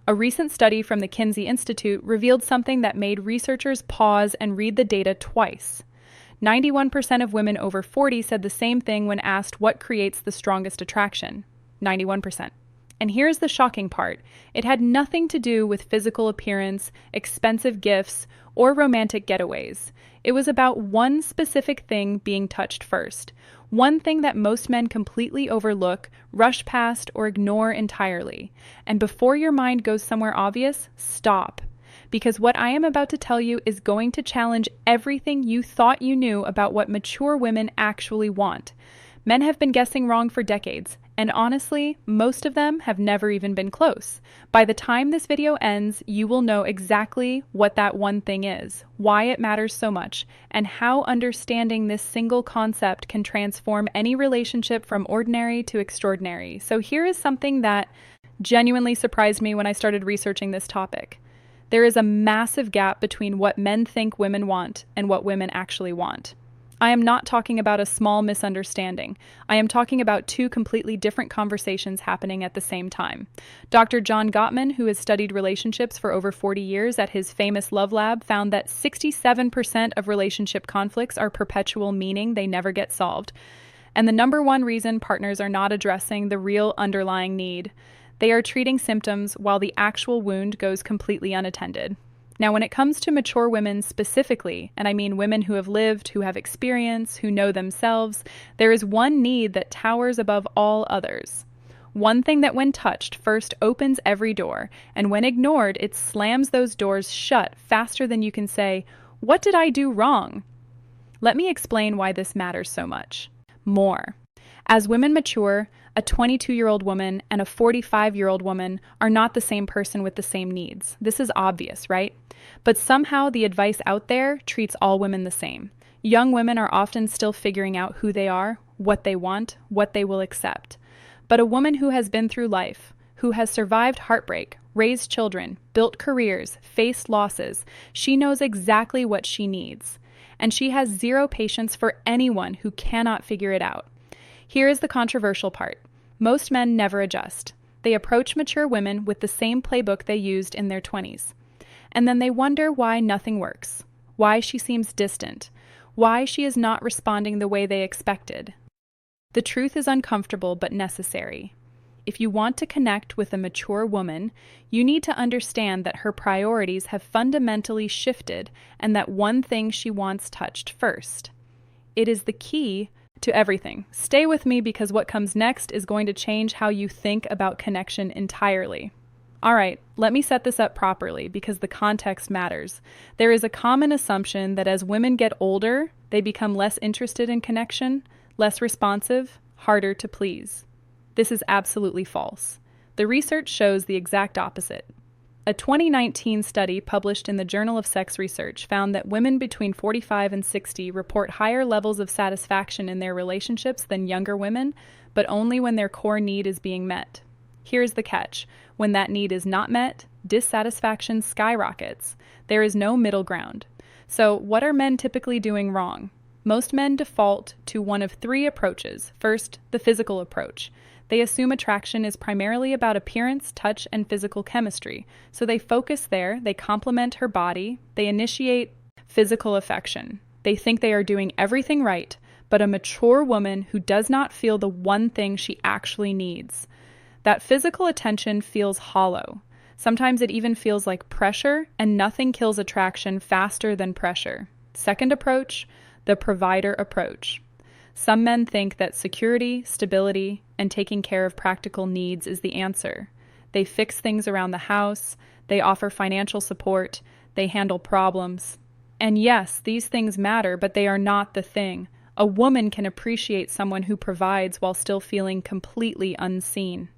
A recent study from the Kinsey Institute revealed something that made researchers pause and read the data twice. 91% of women over 40 said the same thing when asked what creates the strongest attraction. 91%. And here's the shocking part. It had nothing to do with physical appearance, expensive gifts, or romantic getaways. It was about one specific thing being touched first. One thing that most men completely overlook, rush past, or ignore entirely. And before your mind goes somewhere obvious, stop. Because what I am about to tell you is going to challenge everything you thought you knew about what mature women actually want. Men have been guessing wrong for decades, and honestly, most of them have never even been close. By the time this video ends, you will know exactly what that one thing is, why it matters so much, and how understanding this single concept can transform any relationship from ordinary to extraordinary. So here is something that genuinely surprised me when I started researching this topic. There is a massive gap between what men think women want and what women actually want. I am not talking about a small misunderstanding. I am talking about two completely different conversations happening at the same time. Dr. John Gottman, who has studied relationships for over 40 years at his famous Love Lab, found that 67% of relationship conflicts are perpetual, meaning they never get solved. And the number one reason partners are not addressing the real underlying need. They are treating symptoms while the actual wound goes completely unattended. Now, when it comes to mature women specifically, and I mean women who have lived, who have experience, who know themselves, there is one need that towers above all others. One thing that when touched first opens every door, and when ignored, it slams those doors shut faster than you can say, "What did I do wrong?" Let me explain why this matters so much. More. As women mature, a 22-year-old woman and a 45-year-old woman are not the same person with the same needs. This is obvious, right? But somehow the advice out there treats all women the same. Young women are often still figuring out who they are, what they want, what they will accept. But a woman who has been through life, who has survived heartbreak, raised children, built careers, faced losses, she knows exactly what she needs. And she has zero patience for anyone who cannot figure it out. Here is the controversial part. Most men never adjust. They approach mature women with the same playbook they used in their 20s. And then they wonder why nothing works, why she seems distant, why she is not responding the way they expected. The truth is uncomfortable but necessary. If you want to connect with a mature woman, you need to understand that her priorities have fundamentally shifted and that one thing she wants touched first. It is the key to everything. Stay with me because what comes next is going to change how you think about connection entirely. All right, let me set this up properly because the context matters. There is a common assumption that as women get older, they become less interested in connection, less responsive, harder to please. This is absolutely false. The research shows the exact opposite. A 2019 study published in the Journal of Sex Research found that women between 45 and 60 report higher levels of satisfaction in their relationships than younger women, but only when their core need is being met. Here's the catch. When that need is not met, dissatisfaction skyrockets. There is no middle ground. So, what are men typically doing wrong? Most men default to one of three approaches. First, the physical approach. They assume attraction is primarily about appearance, touch, and physical chemistry. So they focus there, they compliment her body, they initiate physical affection. They think they are doing everything right, but a mature woman who does not feel the one thing she actually needs. That physical attention feels hollow. Sometimes it even feels like pressure, and nothing kills attraction faster than pressure. Second approach, the provider approach. Some men think that security, stability, and taking care of practical needs is the answer. They fix things around the house, they offer financial support, they handle problems. And yes, these things matter, but they are not the thing. A woman can appreciate someone who provides while still feeling completely unseen.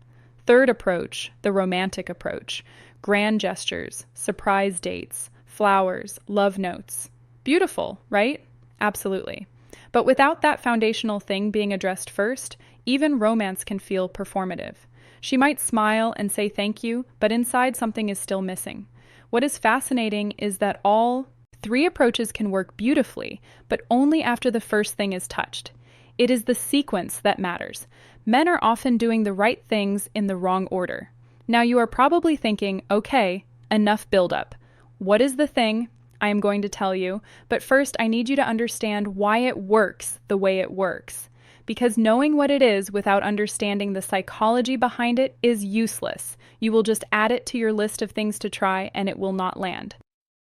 Third approach, the romantic approach. Grand gestures, surprise dates, flowers, love notes. Beautiful, right? Absolutely. But without that foundational thing being addressed first, even romance can feel performative. She might smile and say thank you, but inside something is still missing. What is fascinating is that all three approaches can work beautifully, but only after the first thing is touched. It is the sequence that matters. Men are often doing the right things in the wrong order. Now you are probably thinking, okay, enough buildup. What is the thing? I am going to tell you, but first I need you to understand why it works the way it works. Because knowing what it is without understanding the psychology behind it is useless. You will just add it to your list of things to try and it will not land.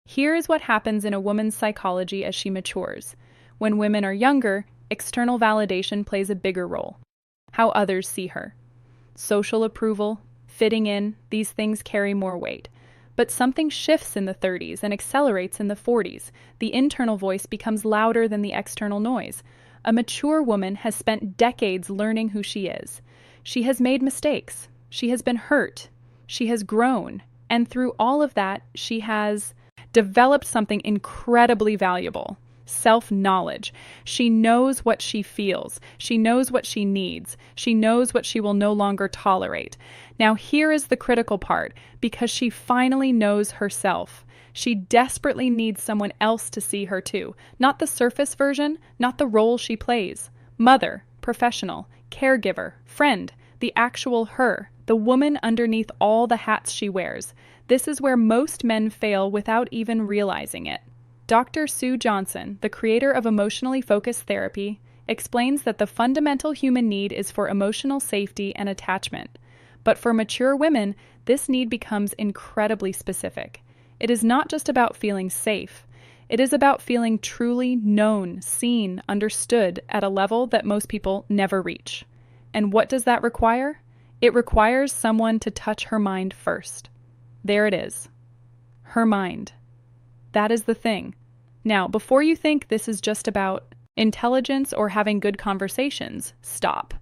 Here is what happens in a woman's psychology as she matures. When women are younger, external validation plays a bigger role. How others see her. Social approval, fitting in, these things carry more weight. But something shifts in the 30s and accelerates in the 40s. The internal voice becomes louder than the external noise. A mature woman has spent decades learning who she is. She has made mistakes. She has been hurt. She has grown. And through all of that, she has developed something incredibly valuable. Self-knowledge. She knows what she feels. She knows what she needs. She knows what she will no longer tolerate. Now here is the critical part, because she finally knows herself. She desperately needs someone else to see her too. Not the surface version, not the role she plays. Mother, professional, caregiver, friend, the actual her, the woman underneath all the hats she wears. This is where most men fail without even realizing it. Dr. Sue Johnson, the creator of emotionally focused therapy, explains that the fundamental human need is for emotional safety and attachment. But for mature women, this need becomes incredibly specific. It is not just about feeling safe. It is about feeling truly known, seen, understood at a level that most people never reach. And what does that require? It requires someone to touch her mind first. There it is. Her mind. That is the thing. Now, before you think this is just about intelligence or having good conversations, stop.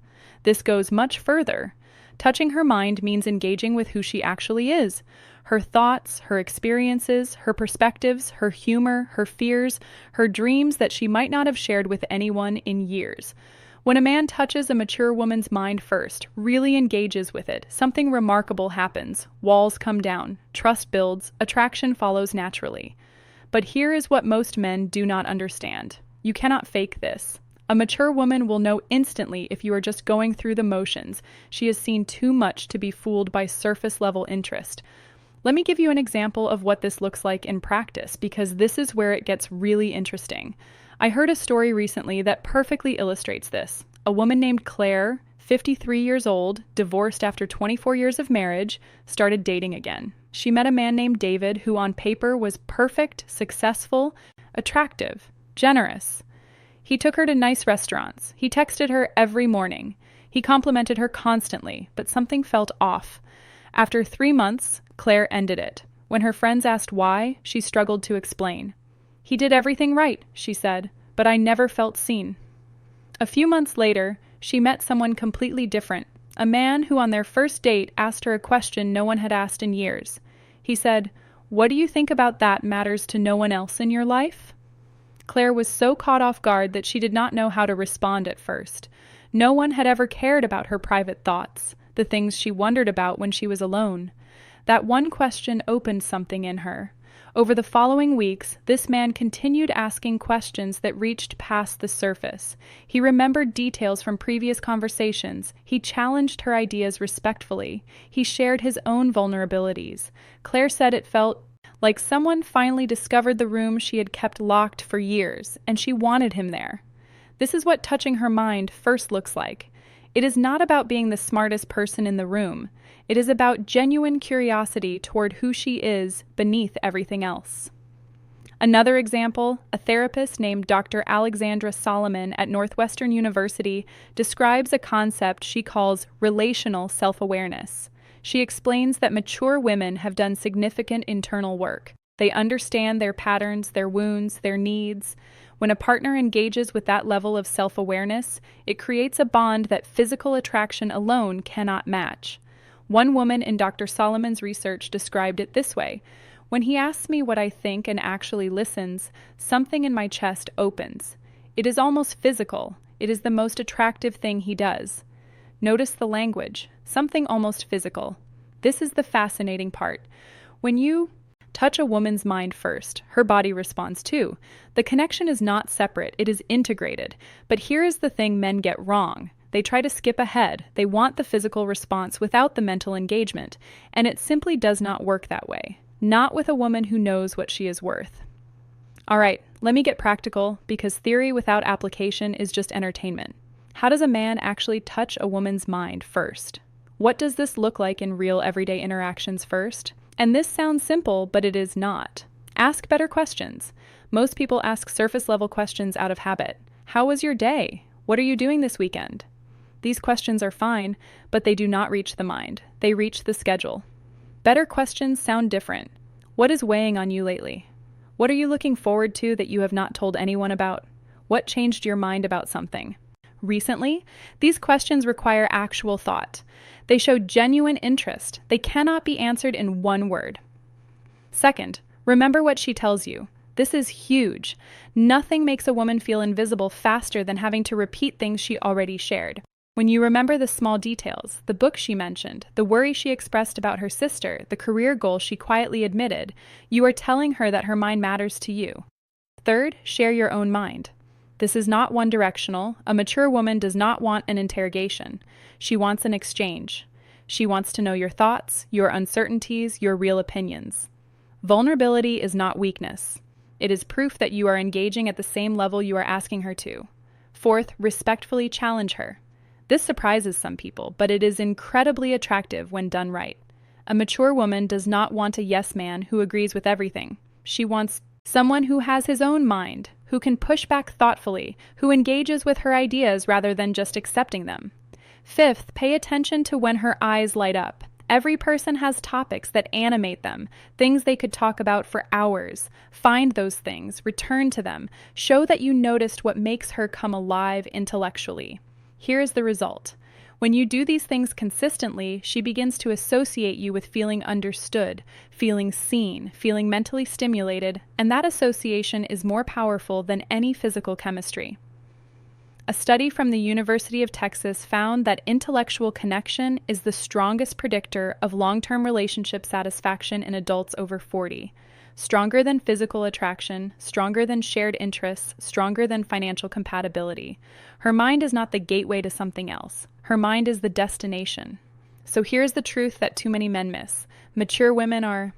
This goes much further. Touching her mind means engaging with who she actually is. Her thoughts, her experiences, her perspectives, her humor, her fears, her dreams that she might not have shared with anyone in years. When a man touches a mature woman's mind first, really engages with it, something remarkable happens. Walls come down, trust builds, attraction follows naturally. But here is what most men do not understand. You cannot fake this. A mature woman will know instantly if you are just going through the motions. She has seen too much to be fooled by surface-level interest. Let me give you an example of what this looks like in practice, because this is where it gets really interesting. I heard a story recently that perfectly illustrates this. A woman named Claire, 53 years old, divorced after 24 years of marriage, started dating again. She met a man named David who on paper was perfect, successful, attractive, generous. He took her to nice restaurants. He texted her every morning. He complimented her constantly, but something felt off. After 3 months, Claire ended it. When her friends asked why, she struggled to explain. He did everything right, she said, but I never felt seen. A few months later, she met someone completely different, a man who on their first date asked her a question no one had asked in years. He said, "What do you think about that matters to no one else in your life?" Claire was so caught off guard that she did not know how to respond at first. No one had ever cared about her private thoughts, the things she wondered about when she was alone. That one question opened something in her. Over the following weeks, this man continued asking questions that reached past the surface. He remembered details from previous conversations. He challenged her ideas respectfully. He shared his own vulnerabilities. Claire said it felt like someone finally discovered the room she had kept locked for years, and she wanted him there. This is what touching her mind first looks like. It is not about being the smartest person in the room. It is about genuine curiosity toward who she is beneath everything else. Another example, a therapist named Dr. Alexandra Solomon at Northwestern University describes a concept she calls relational self-awareness. She explains that mature women have done significant internal work. They understand their patterns, their wounds, their needs. When a partner engages with that level of self-awareness, it creates a bond that physical attraction alone cannot match. One woman in Dr. Solomon's research described it this way: "When he asks me what I think and actually listens, something in my chest opens. It is almost physical. It is the most attractive thing he does." Notice the language, something almost physical. This is the fascinating part. When you touch a woman's mind first, her body responds too. The connection is not separate, it is integrated. But here is the thing men get wrong. They try to skip ahead. They want the physical response without the mental engagement, and it simply does not work that way. Not with a woman who knows what she is worth. All right, let me get practical, because theory without application is just entertainment. How does a man actually touch a woman's mind first? What does this look like in real everyday interactions first? And this sounds simple, but it is not. Ask better questions. Most people ask surface-level questions out of habit. How was your day? What are you doing this weekend? These questions are fine, but they do not reach the mind. They reach the schedule. Better questions sound different. What is weighing on you lately? What are you looking forward to that you have not told anyone about? What changed your mind about something? Recently, these questions require actual thought. They show genuine interest. They cannot be answered in one word. Second, remember what she tells you. This is huge. Nothing makes a woman feel invisible faster than having to repeat things she already shared. When you remember the small details, the book she mentioned, the worry she expressed about her sister, the career goal she quietly admitted, you are telling her that her mind matters to you. Third, share your own mind. This is not one-directional. A mature woman does not want an interrogation. She wants an exchange. She wants to know your thoughts, your uncertainties, your real opinions. Vulnerability is not weakness. It is proof that you are engaging at the same level you are asking her to. Fourth, respectfully challenge her. This surprises some people, but it is incredibly attractive when done right. A mature woman does not want a yes man who agrees with everything. She wants someone who has his own mind, who can push back thoughtfully, who engages with her ideas rather than just accepting them. Fifth, pay attention to when her eyes light up. Every person has topics that animate them, things they could talk about for hours. Find those things, return to them, show that you noticed what makes her come alive intellectually. Here is the result. When you do these things consistently, she begins to associate you with feeling understood, feeling seen, feeling mentally stimulated, and that association is more powerful than any physical chemistry. A study from the University of Texas found that intellectual connection is the strongest predictor of long-term relationship satisfaction in adults over 40. Stronger than physical attraction, stronger than shared interests, stronger than financial compatibility. Her mind is not the gateway to something else. Her mind is the destination. So here's the truth that too many men miss. Mature women are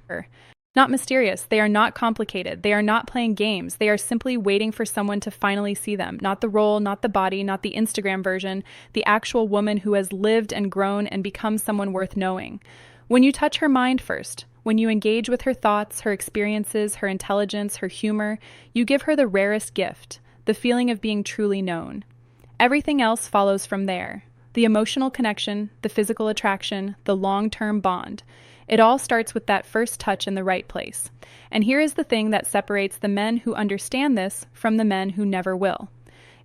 not mysterious. They are not complicated. They are not playing games. They are simply waiting for someone to finally see them. Not the role, not the body, not the Instagram version, the actual woman who has lived and grown and become someone worth knowing. When you touch her mind first, when you engage with her thoughts, her experiences, her intelligence, her humor, you give her the rarest gift, the feeling of being truly known. Everything else follows from there. The emotional connection, the physical attraction, the long-term bond. It all starts with that first touch in the right place. And here is the thing that separates the men who understand this from the men who never will.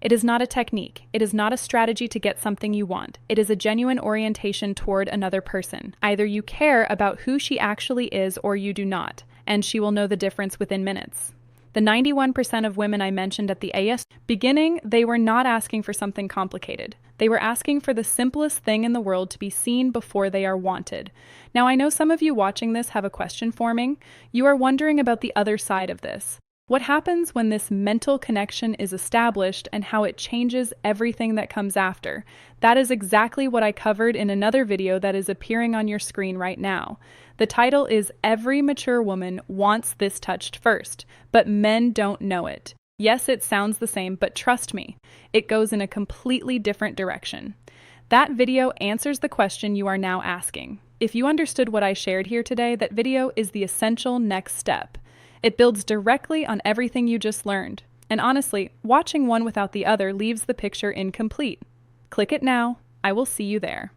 It is not a technique. It is not a strategy to get something you want. It is a genuine orientation toward another person. Either you care about who she actually is or you do not, and she will know the difference within minutes. The 91% of women I mentioned at the AS beginning, they were not asking for something complicated. They were asking for the simplest thing in the world to be seen before they are wanted. Now, I know some of you watching this have a question forming. You are wondering about the other side of this. What happens when this mental connection is established and how it changes everything that comes after? That is exactly what I covered in another video that is appearing on your screen right now. The title is Every Mature Woman Wants This Touched First, but Men Don't Know It. Yes, it sounds the same, but trust me, it goes in a completely different direction. That video answers the question you are now asking. If you understood what I shared here today, that video is the essential next step. It builds directly on everything you just learned. And honestly, watching one without the other leaves the picture incomplete. Click it now. I will see you there.